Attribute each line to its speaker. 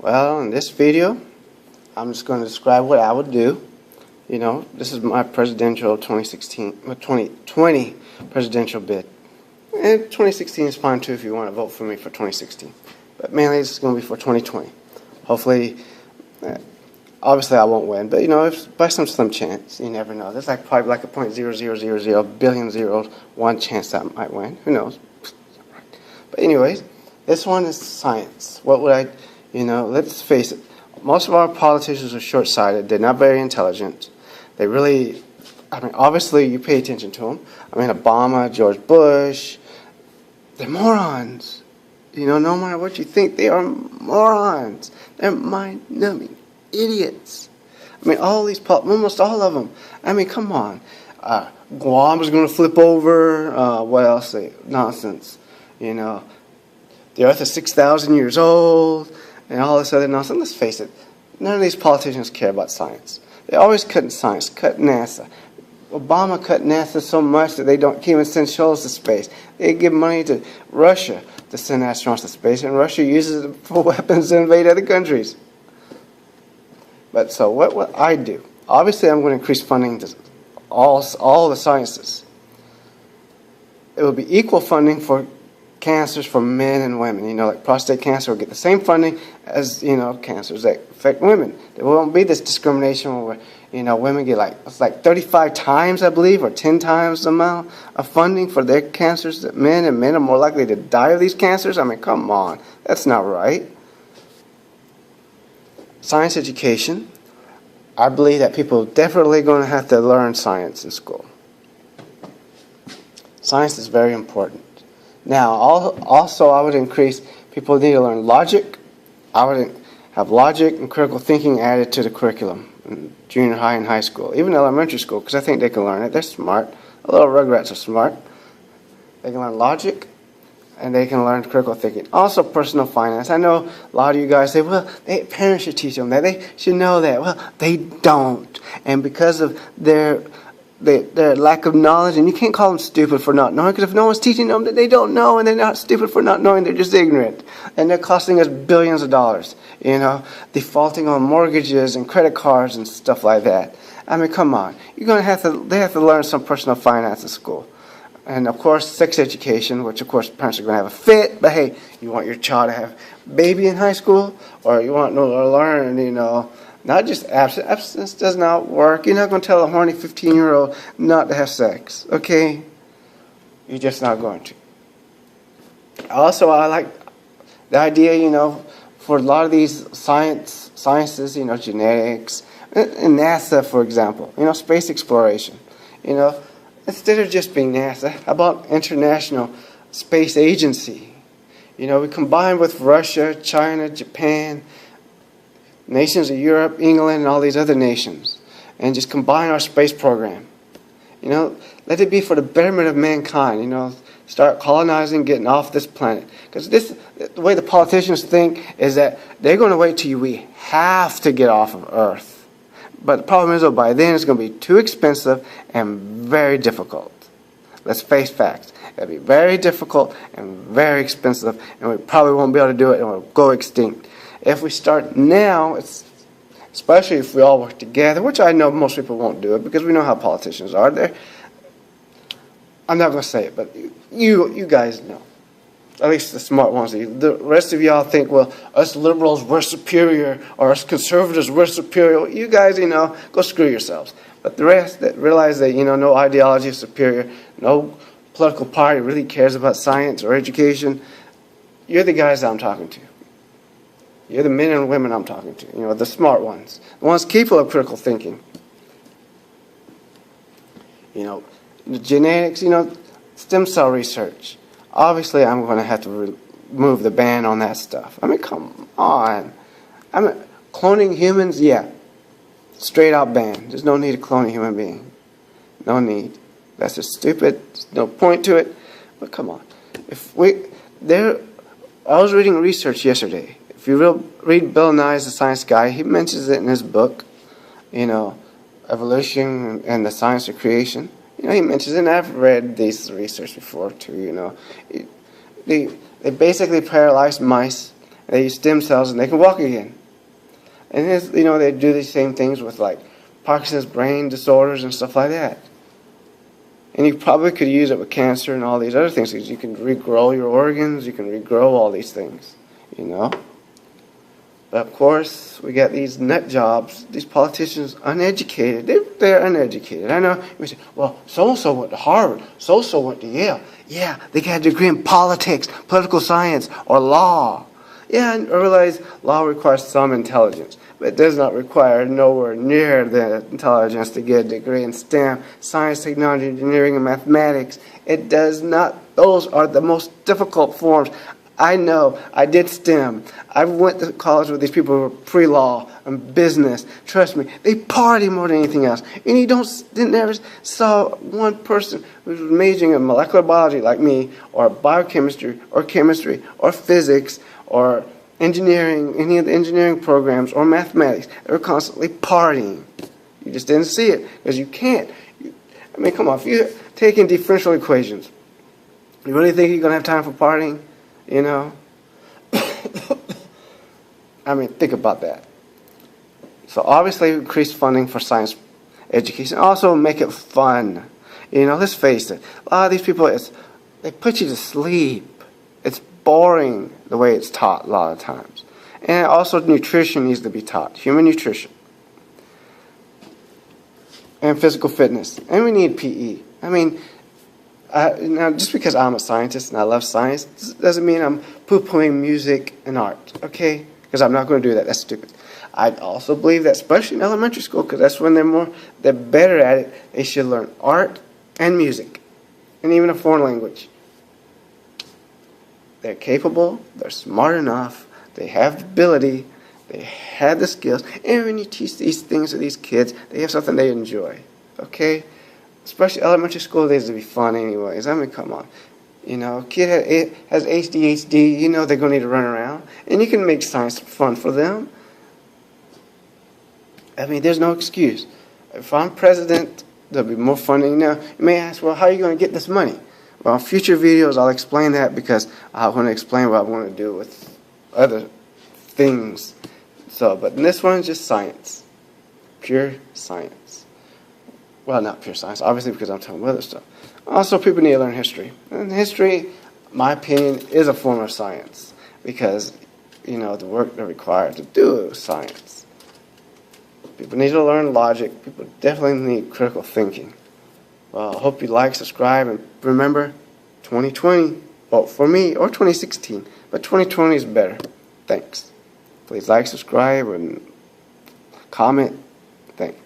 Speaker 1: Well, in this video, I'm just going to describe what I would do. This is my presidential 2020 presidential bid. And 2016 is fine too if you want to vote for me for 2016. But mainly this is going to be for 2020. Hopefully, obviously I won't win, but if by some slim chance, you never know. There's probably like a 0.0000 billion zeros, one chance that I might win. Who knows? But anyways, this one is science. What would I, let's face it. Most of our politicians are short-sighted. They're not very intelligent. They really, obviously you pay attention to them. Obama, George Bush, they're morons. No matter what you think, they are morons. They're mind-numbing idiots. Almost all of them. Come on. Guam is going to flip over. What else? Nonsense. The Earth is 6,000 years old, and all this other nonsense. Let's face it, none of these politicians care about science. They always cut science, cut NASA. Obama cut NASA so much that they can't even send shuttles to space. They give money to Russia to send astronauts to space, and Russia uses it for weapons to invade other countries. But so what would I do? Obviously, I'm going to increase funding to all the sciences. It will be equal funding for cancers for men and women. Like prostate cancer will get the same funding as, cancers that affect women. There won't be this discrimination where, women get it's 35 times, I believe, or 10 times the amount of funding for their cancers that men, and men are more likely to die of these cancers. Come on. That's not right. Science education. I believe that people are definitely going to have to learn science in school. Science is very important. Now, also I would increase, people need to learn logic. I would have logic and critical thinking added to the curriculum in junior high and high school, even elementary school, because I think they can learn it. They're smart. The little rugrats are smart. They can learn logic, and they can learn critical thinking. Also, personal finance. I know a lot of you guys say, well, parents should teach them that. They should know that. Well, they don't. And because of their lack of knowledge, and you can't call them stupid for not knowing, because if no one's teaching them, that they don't know, and they're not stupid for not knowing, they're just ignorant. And they're costing us billions of dollars, defaulting on mortgages and credit cards and stuff like that. Come on. They have to learn some personal finance in school. And of course, sex education, which of course parents are going to have a fit, but hey, you want your child to have a baby in high school, or you want to learn, not just abstinence. Abstinence does not work. You're not going to tell a horny 15-year-old not to have sex, okay? You're just not going to. Also, I like the idea, for a lot of these sciences, genetics, and NASA, for example, space exploration, instead of just being NASA, how about International Space Agency? We combine with Russia, China, Japan, nations of Europe, England, and all these other nations, and just combine our space program. Let it be for the betterment of mankind. Start colonizing, getting off this planet. Because the way the politicians think is that they're going to wait till we have to get off of Earth. But the problem is, by then it's going to be too expensive and very difficult. Let's face facts. It'll be very difficult and very expensive, and we probably won't be able to do it, and we'll go extinct. If we start now, especially if we all work together, which I know most people won't do it because we know how politicians are. I'm not going to say it, but you guys know. At least the smart ones. The rest of y'all think, well, us liberals, we're superior, or us conservatives, we're superior. You guys, go screw yourselves. But the rest that realize that, no ideology is superior, no political party really cares about science or education, you're the guys that I'm talking to. You're the men and women I'm talking to, the smart ones, the ones capable of critical thinking. The genetics, stem cell research. Obviously, I'm going to have to remove the ban on that stuff. Come on. Cloning humans, yeah. Straight out ban. There's no need to clone a human being. No need. That's just stupid. There's no point to it. But come on. I was reading research yesterday. If you read Bill Nye's The Science Guy, he mentions it in his book, Evolution and the Science of Creation. He mentions it, and I've read this research before too, They basically paralyzed mice They use stem cells and they can walk again. And they do these same things with like Parkinson's brain disorders and stuff like that. And you probably could use it with cancer and all these other things, because you can regrow your organs, you can regrow all these things, But of course, we got these nut jobs, these politicians, uneducated. They're uneducated. I know you say, well, so-and-so went to Harvard, so-and-so went to Yale. Yeah, they got a degree in politics, political science, or law. Yeah, and I realize law requires some intelligence, but it does not require nowhere near the intelligence to get a degree in STEM, science, technology, engineering, and mathematics. It does not. Those are the most difficult forms. I know. I did STEM. I went to college with these people who were pre-law and business. Trust me, they party more than anything else. And you never saw one person who was majoring in molecular biology like me, or biochemistry, or chemistry, or physics, or engineering, any of the engineering programs, or mathematics. They were constantly partying. You just didn't see it, because you can't. Come on, if you're taking differential equations, you really think you're going to have time for partying? Think about that. So obviously increase funding for science education. Also make it fun. Let's face it. A lot of these people, they put you to sleep. It's boring the way it's taught a lot of times. And also nutrition needs to be taught. Human nutrition. And physical fitness. And we need PE. Now, just because I'm a scientist and I love science doesn't mean I'm poo-pooing music and art, okay? Because I'm not going to do that. That's stupid. I also believe that, especially in elementary school, because that's when they're better at it, they should learn art and music, and even a foreign language. They're capable, they're smart enough, they have the ability, they have the skills, and when you teach these things to these kids, they have something they enjoy, okay? Especially elementary school days to be fun anyways. Come on. A kid has ADHD, they're going to need to run around. And you can make science fun for them. There's no excuse. If I'm president, there'll be more funding. Now, you may ask, well, how are you going to get this money? Well, in future videos, I'll explain that, because I want to explain what I want to do with other things. But in this one, just science. Pure science. Well, not pure science, obviously, because I'm talking about other stuff. Also, people need to learn history. And history, my opinion, is a form of science, because, the work they're required to do science. People need to learn logic. People definitely need critical thinking. Well, I hope you like, subscribe, and remember, 2020, well, for me, or 2016, but 2020 is better. Thanks. Please like, subscribe, and comment. Thanks.